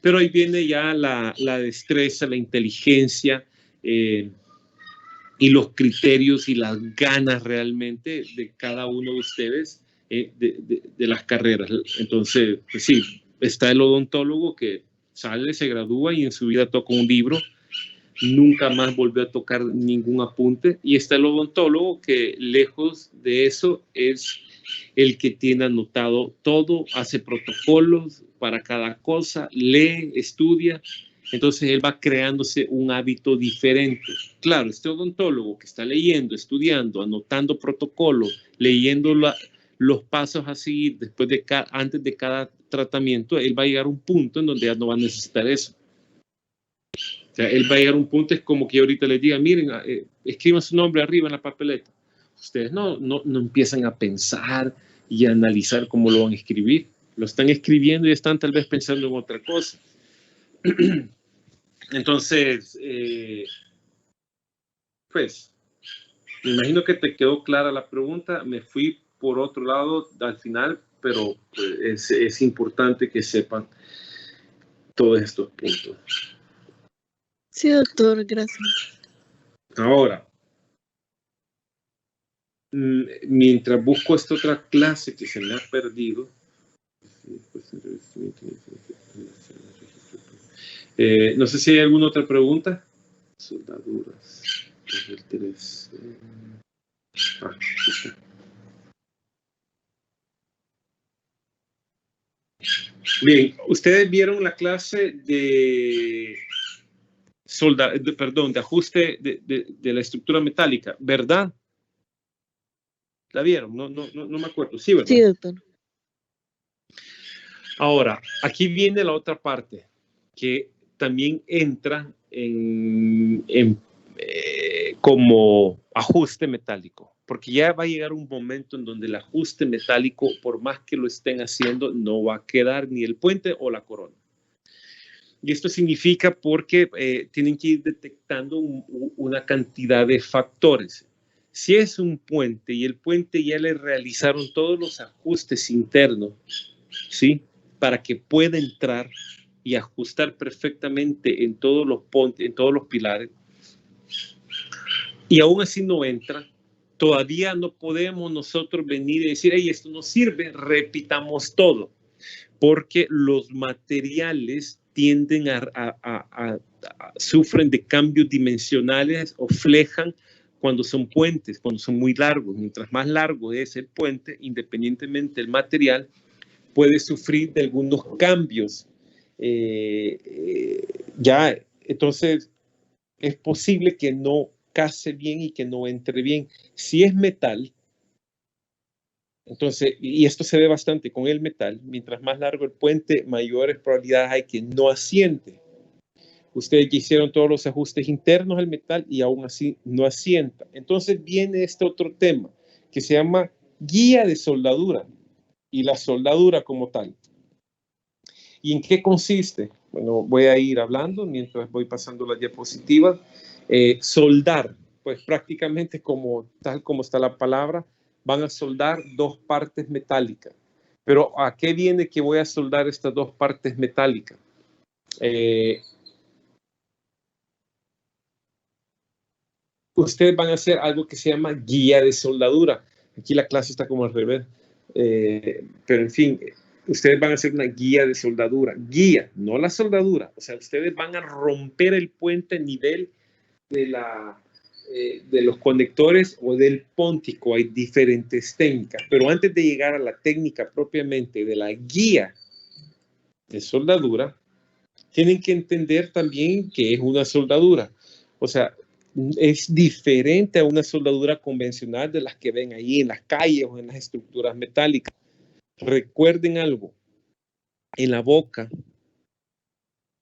Pero ahí viene ya la destreza, la inteligencia y los criterios y las ganas realmente de cada uno de ustedes de las carreras. Entonces, pues sí, está el odontólogo que sale, se gradúa y en su vida toca un libro, nunca más volvió a tocar ningún apunte. Y está el odontólogo que lejos de eso es el que tiene anotado todo, hace protocolos para cada cosa, lee, estudia. Entonces él va creándose un hábito diferente. Claro, este odontólogo que está leyendo, estudiando, anotando protocolos, leyendo los pasos a seguir después antes de cada tratamiento, él va a llegar a un punto en donde ya no va a necesitar eso. O sea, él va a llegar a un punto, es como que yo ahorita les diga, miren, escriban su nombre arriba en la papeleta. Ustedes no empiezan a pensar y a analizar cómo lo van a escribir. Lo están escribiendo y están tal vez pensando en otra cosa. Entonces, pues, me imagino que te quedó clara la pregunta. Me fui por otro lado al final, pero pues, es importante que sepan todos estos puntos. Sí, doctor, gracias. Ahora, mientras busco esta otra clase que se me ha perdido, no sé si hay alguna otra pregunta. Soldaduras. Bien, ustedes vieron la clase de de ajuste de la estructura metálica, ¿verdad? ¿La vieron? No me acuerdo. Sí, ¿verdad? Sí, doctor. Ahora, aquí viene la otra parte que también entra como ajuste metálico, porque ya va a llegar un momento en donde el ajuste metálico, por más que lo estén haciendo, no va a quedar ni el puente o la corona. Y esto significa porque tienen que ir detectando una cantidad de factores. Si es un puente y el puente ya le realizaron todos los ajustes internos, ¿sí? Para que pueda entrar y ajustar perfectamente en todos los pilares, y aún así no entra, todavía no podemos nosotros venir y decir, hey, esto no sirve, repitamos todo, porque los materiales tienden sufren de cambios dimensionales o flejan cuando son puentes, cuando son muy largos. Mientras más largo es el puente, independientemente del material, puede sufrir de algunos cambios. Entonces, es posible que no case bien y que no entre bien. Si es metal, entonces, y esto se ve bastante con el metal, mientras más largo el puente, mayores probabilidades hay que no asiente. Ustedes ya hicieron todos los ajustes internos al metal y aún así no asienta. Entonces viene este otro tema que se llama guía de soldadura y la soldadura como tal. ¿Y en qué consiste? Bueno, voy a ir hablando mientras voy pasando las diapositivas. Soldar, pues prácticamente tal como está la palabra, van a soldar dos partes metálicas. Pero ¿a qué viene que voy a soldar estas dos partes metálicas? Ustedes van a hacer algo que se llama guía de soldadura. Aquí la clase está como al revés. Pero en fin, ustedes van a hacer una guía de soldadura. Guía, no la soldadura. O sea, ustedes van a romper el puente a nivel de los conectores o del póntico. Hay diferentes técnicas. Pero antes de llegar a la técnica propiamente de la guía de soldadura, tienen que entender también que es una soldadura. O sea, es diferente a una soldadura convencional de las que ven ahí en las calles o en las estructuras metálicas. Recuerden algo, en la boca,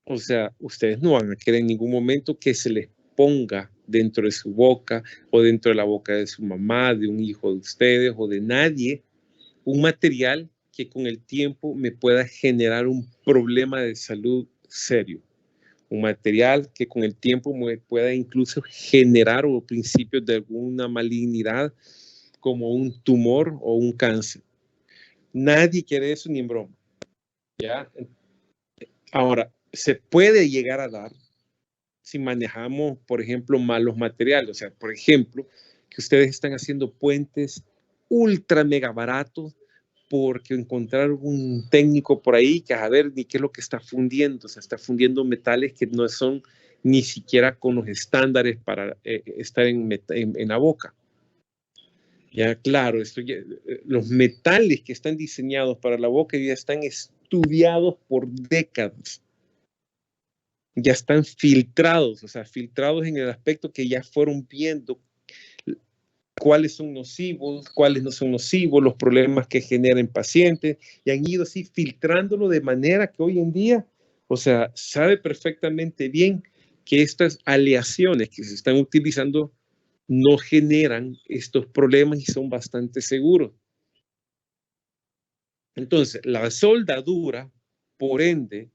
o sea, ustedes no van a querer en ningún momento que se les ponga dentro de su boca o dentro de la boca de su mamá, de un hijo de ustedes o de nadie, un material que con el tiempo me pueda generar un problema de salud serio. Un material que con el tiempo pueda incluso generar o principios de alguna malignidad como un tumor o un cáncer. Nadie quiere eso ni en broma. ¿Ya? Ahora, se puede llegar a dar si manejamos, por ejemplo, malos materiales. O sea, por ejemplo, que ustedes están haciendo puentes ultra mega baratos porque encontraron un técnico por ahí que a ver ni qué es lo que está fundiendo. O sea, está fundiendo metales que no son ni siquiera con los estándares para estar en la boca. Ya, claro, los metales que están diseñados para la boca ya están estudiados por décadas. Ya están filtrados, o sea, filtrados en el aspecto que ya fueron viendo cuáles son nocivos, cuáles no son nocivos, los problemas que generan pacientes, y han ido así filtrándolo de manera que hoy en día, o sea, sabe perfectamente bien que estas aleaciones que se están utilizando no generan estos problemas y son bastante seguros. Entonces, la soldadura, por ende,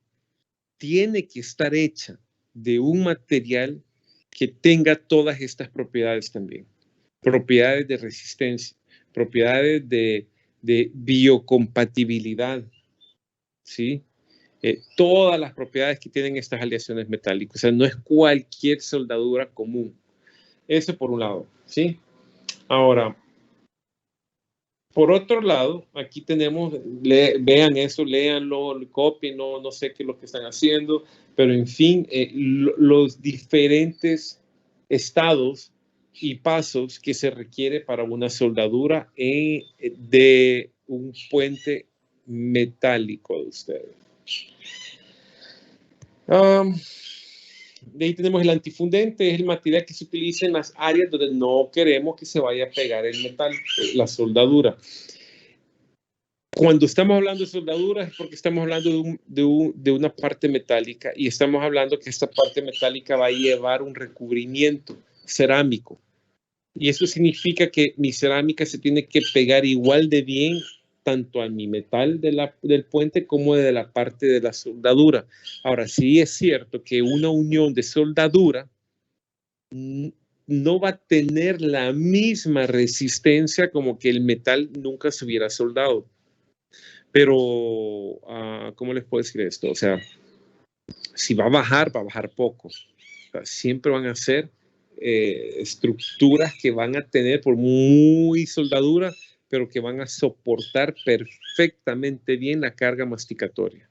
tiene que estar hecha de un material que tenga todas estas propiedades también. Propiedades de resistencia, propiedades de biocompatibilidad, ¿sí? Todas las propiedades que tienen estas aleaciones metálicas. O sea, no es cualquier soldadura común. Eso por un lado, ¿sí? Ahora, por otro lado, aquí tenemos, vean eso, léanlo, cópienlo, no sé qué es lo que están haciendo, pero en fin, los diferentes estados y pasos que se requiere para una soldadura de un puente metálico de ustedes. De ahí tenemos el antifundente, es el material que se utiliza en las áreas donde no queremos que se vaya a pegar el metal, la soldadura. Cuando estamos hablando de soldadura es porque estamos hablando de una parte metálica y estamos hablando que esta parte metálica va a llevar un recubrimiento cerámico. Y eso significa que mi cerámica se tiene que pegar igual de bien tanto a mi metal del puente como de la parte de la soldadura. Ahora, sí es cierto que una unión de soldadura no va a tener la misma resistencia como que el metal nunca se hubiera soldado. Pero, ¿cómo les puedo decir esto? O sea, si va a bajar poco. O sea, siempre van a ser estructuras que van a tener por muy soldadura, pero que van a soportar perfectamente bien la carga masticatoria.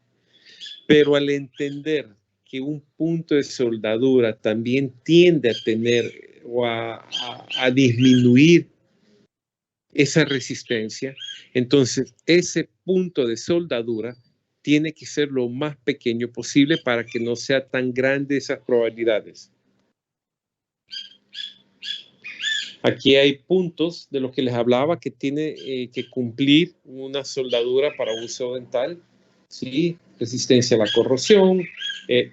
Pero al entender que un punto de soldadura también tiende a tener o a disminuir esa resistencia, entonces ese punto de soldadura tiene que ser lo más pequeño posible para que no sea tan grande esas probabilidades. Aquí hay puntos de los que les hablaba que tiene que cumplir una soldadura para uso dental, ¿sí? Resistencia a la corrosión,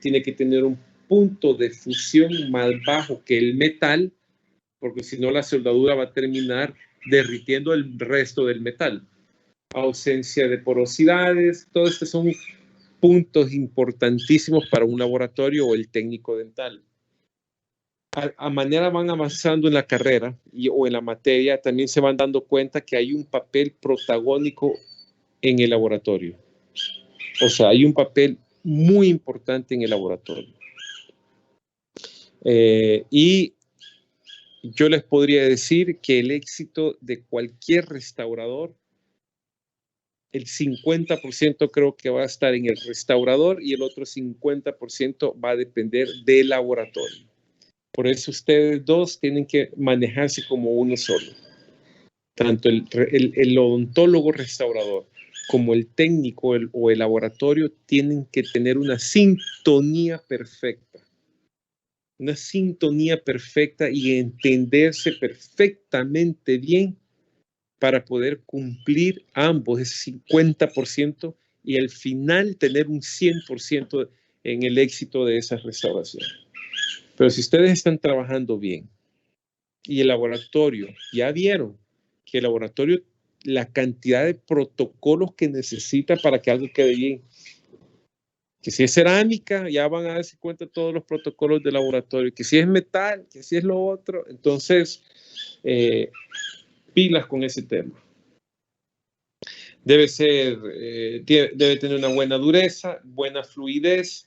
tiene que tener un punto de fusión más bajo que el metal, porque si no la soldadura va a terminar derritiendo el resto del metal. Ausencia de porosidades, todos estos son puntos importantísimos para un laboratorio o el técnico dental. A manera van avanzando en la carrera o en la materia, también se van dando cuenta que hay un papel protagónico en el laboratorio. O sea, hay un papel muy importante en el laboratorio. Y yo les podría decir que el éxito de cualquier restaurador, el 50% creo que va a estar en el restaurador y el otro 50% va a depender del laboratorio. Por eso ustedes dos tienen que manejarse como uno solo. Tanto el odontólogo restaurador como el técnico o el laboratorio tienen que tener una sintonía perfecta. Una sintonía perfecta y entenderse perfectamente bien para poder cumplir ambos, ese 50%, y al final tener un 100% en el éxito de esa restauración. Pero si ustedes están trabajando bien y el laboratorio, ya vieron que el laboratorio, la cantidad de protocolos que necesita para que algo quede bien, que si es cerámica, ya van a darse cuenta todos los protocolos del laboratorio, que si es metal, que si es lo otro, entonces pilas con ese tema. Debe tener una buena dureza, buena fluidez.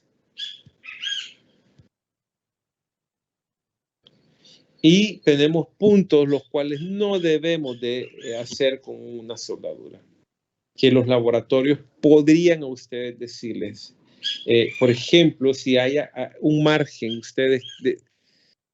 Y tenemos puntos los cuales no debemos de hacer con una soldadura, que los laboratorios podrían a ustedes decirles. Por ejemplo, si hay un margen, ustedes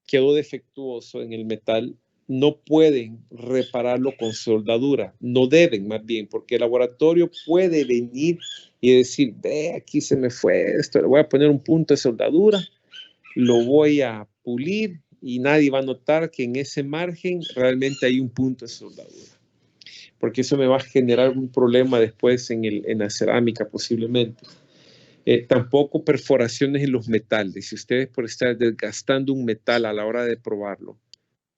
quedó defectuoso en el metal, no pueden repararlo con soldadura, no deben más bien, porque el laboratorio puede venir y decir, ve, aquí se me fue esto, le voy a poner un punto de soldadura, lo voy a pulir y nadie va a notar que en ese margen realmente hay un punto de soldadura, porque eso me va a generar un problema después en la cerámica posiblemente. Tampoco perforaciones en los metales. Si ustedes por estar desgastando un metal a la hora de probarlo,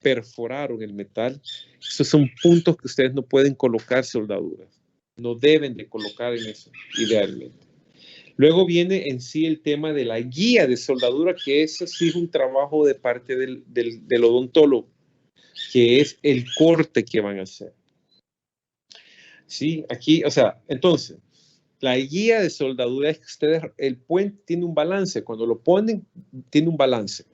perforaron el metal, esos son puntos que ustedes no pueden colocar soldaduras. No deben de colocar en eso, idealmente. Luego viene en sí el tema de la guía de soldadura, que eso sí es un trabajo de parte del odontólogo, que es el corte que van a hacer. Sí, aquí, o sea, entonces, la guía de soldadura es que ustedes, el puente tiene un balance, cuando lo ponen, tiene un balance.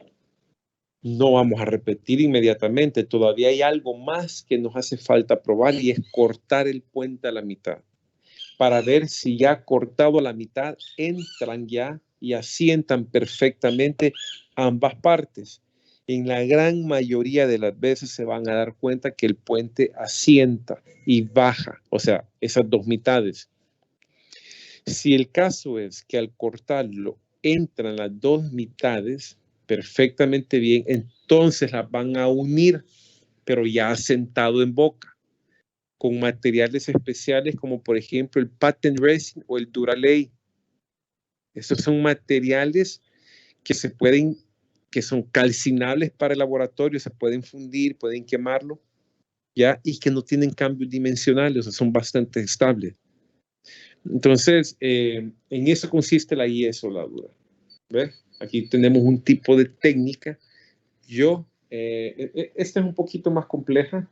no vamos a repetir inmediatamente. Todavía hay algo más que nos hace falta probar y es cortar el puente a la mitad para ver si ya cortado a la mitad entran ya y asientan perfectamente ambas partes. En la gran mayoría de las veces se van a dar cuenta que el puente asienta y baja, o sea, esas dos mitades. Si el caso es que al cortarlo entran las dos mitades perfectamente bien, entonces las van a unir, pero ya asentado en boca, con materiales especiales como por ejemplo el patent resin o el Duralay. Estos son materiales que se pueden, que son calcinables para el laboratorio, se pueden fundir, pueden quemarlo, ¿ya? Y que no tienen cambios dimensionales, o sea, son bastante estables. Entonces, en eso consiste la guía de soldadura. ¿Ves? Aquí tenemos un tipo de técnica. Esta es un poquito más compleja.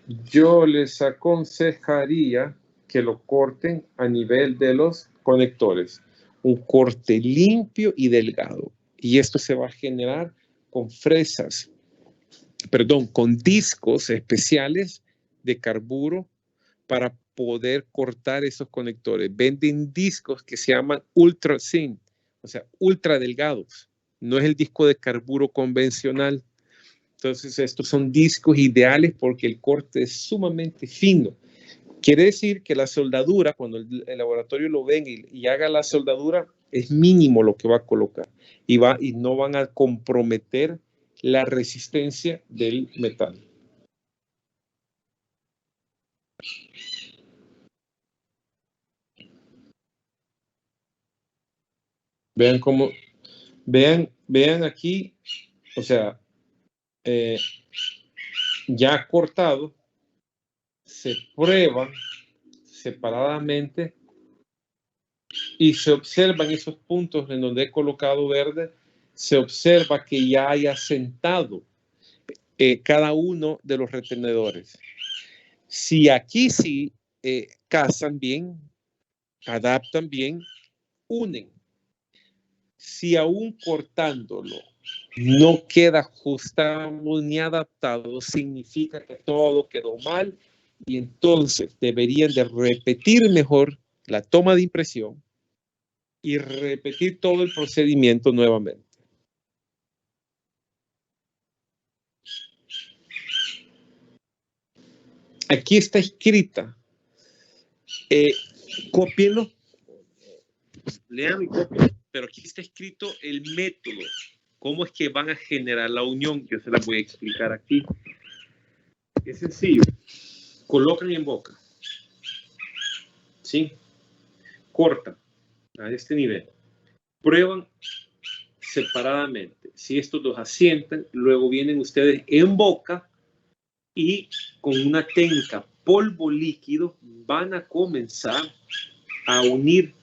Yo les aconsejaría que lo corten a nivel de los conectores. Un corte limpio y delgado. Y esto se va a generar con con discos especiales de carburo para poder cortar esos conectores. Venden discos que se llaman ultra thin, o sea, ultra delgados. No es el disco de carburo convencional. Entonces, estos son discos ideales porque el corte es sumamente fino. Quiere decir que la soldadura, cuando el laboratorio lo venga y haga la soldadura, es mínimo lo que va a colocar y no van a comprometer la resistencia del metal. Vean cómo, vean aquí, o sea, ya cortado, se prueban separadamente y se observan esos puntos en donde he colocado verde, se observa que ya haya sentado cada uno de los retenedores. Si aquí sí casan bien, adaptan bien, unen. Si aún cortándolo no queda ajustado ni adaptado, significa que todo quedó mal y entonces deberían de repetir mejor la toma de impresión y repetir todo el procedimiento nuevamente. Aquí está escrita. Cópienlo, lean y copien, pero aquí está escrito el método. ¿Cómo es que van a generar la unión? Yo se la voy a explicar aquí. Es sencillo. Colocan en boca. ¿Sí? Cortan a este nivel. Prueban separadamente. Si estos dos asientan, luego vienen ustedes en boca y con una técnica polvo líquido van a comenzar a unir,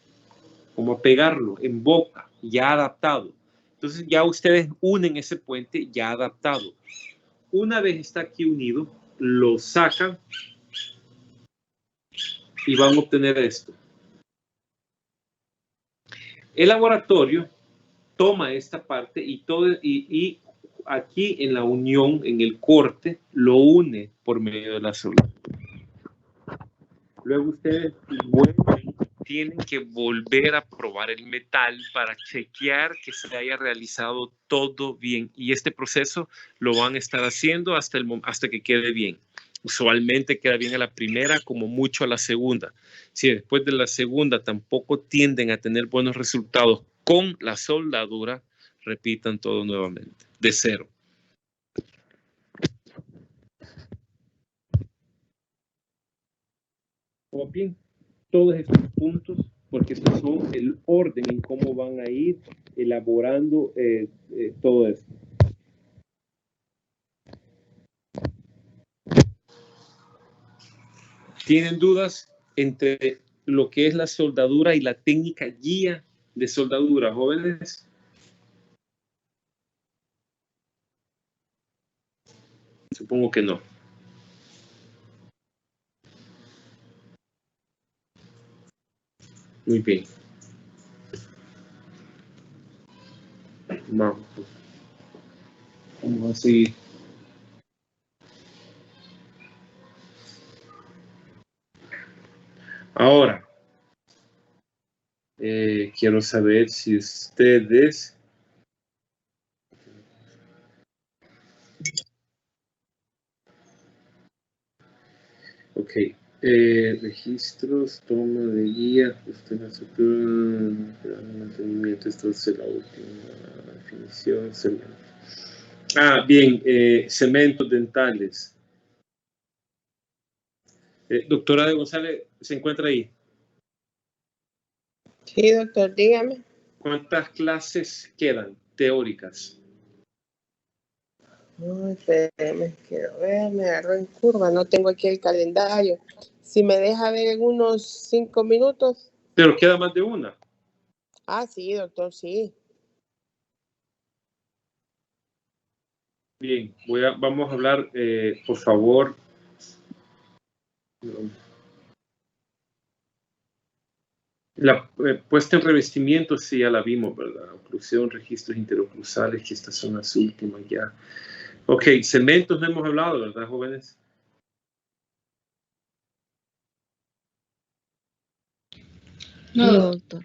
como a pegarlo en boca, ya adaptado. Entonces ya ustedes unen ese puente ya adaptado. Una vez está aquí unido, lo sacan y van a obtener esto. El laboratorio toma esta parte y aquí en la unión, en el corte, lo une por medio de la soldadura. Luego ustedes tienen que volver a probar el metal para chequear que se haya realizado todo bien. Y este proceso lo van a estar haciendo hasta que quede bien. Usualmente queda bien a la primera, como mucho a la segunda. Si después de la segunda tampoco tienden a tener buenos resultados con la soldadura, repitan todo nuevamente, de cero. Copien todos estos puntos porque estos son el orden en cómo van a ir elaborando todo esto. ¿Tienen dudas entre lo que es la soldadura y la técnica guía de soldadura, jóvenes? Supongo que no. Muy bien. Sí. Ahora, quiero saber si ustedes... Ok. Registros, toma de guía, mantenimiento, esto es la última definición. Cemento. Bien, cementos dentales. Doctora de González, ¿se encuentra ahí? Sí, doctor, dígame. ¿Cuántas clases quedan teóricas? Espérame, quiero ver, me agarró en curva, no tengo aquí el calendario. Si me deja ver en unos 5 minutos. Pero queda más de una. Sí, doctor, sí. Bien, vamos a hablar, por favor. La puesta en revestimiento, sí, ya la vimos, ¿verdad? Oclusión, registros interoclusales, que estas son las últimas ya. Ok, cementos no hemos hablado, ¿verdad, jóvenes? No, doctor.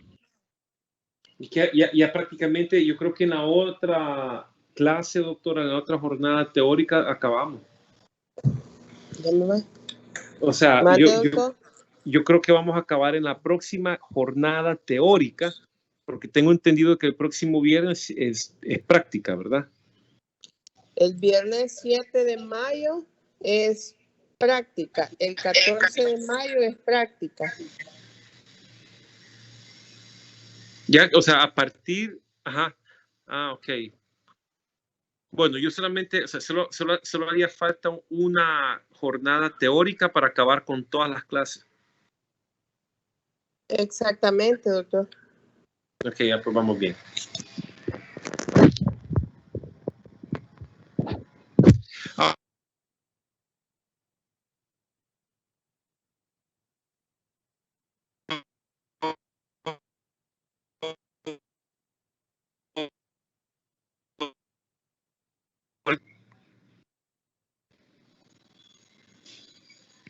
Ya prácticamente, yo creo que en la otra clase, doctora, en la otra jornada teórica, acabamos. Ya me va. O sea, doctor. yo creo que vamos a acabar en la próxima jornada teórica, porque tengo entendido que el próximo viernes es práctica, ¿verdad? El viernes 7 de mayo es práctica. El 14 de mayo es práctica. Ya, o sea, a partir, ajá, ok. Bueno, yo solamente, o sea, solo haría falta una jornada teórica para acabar con todas las clases. Exactamente, doctor. Ok, ya pues vamos bien.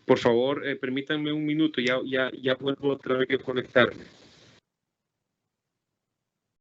Por favor, permítanme un minuto, ya vuelvo otra vez a conectarme.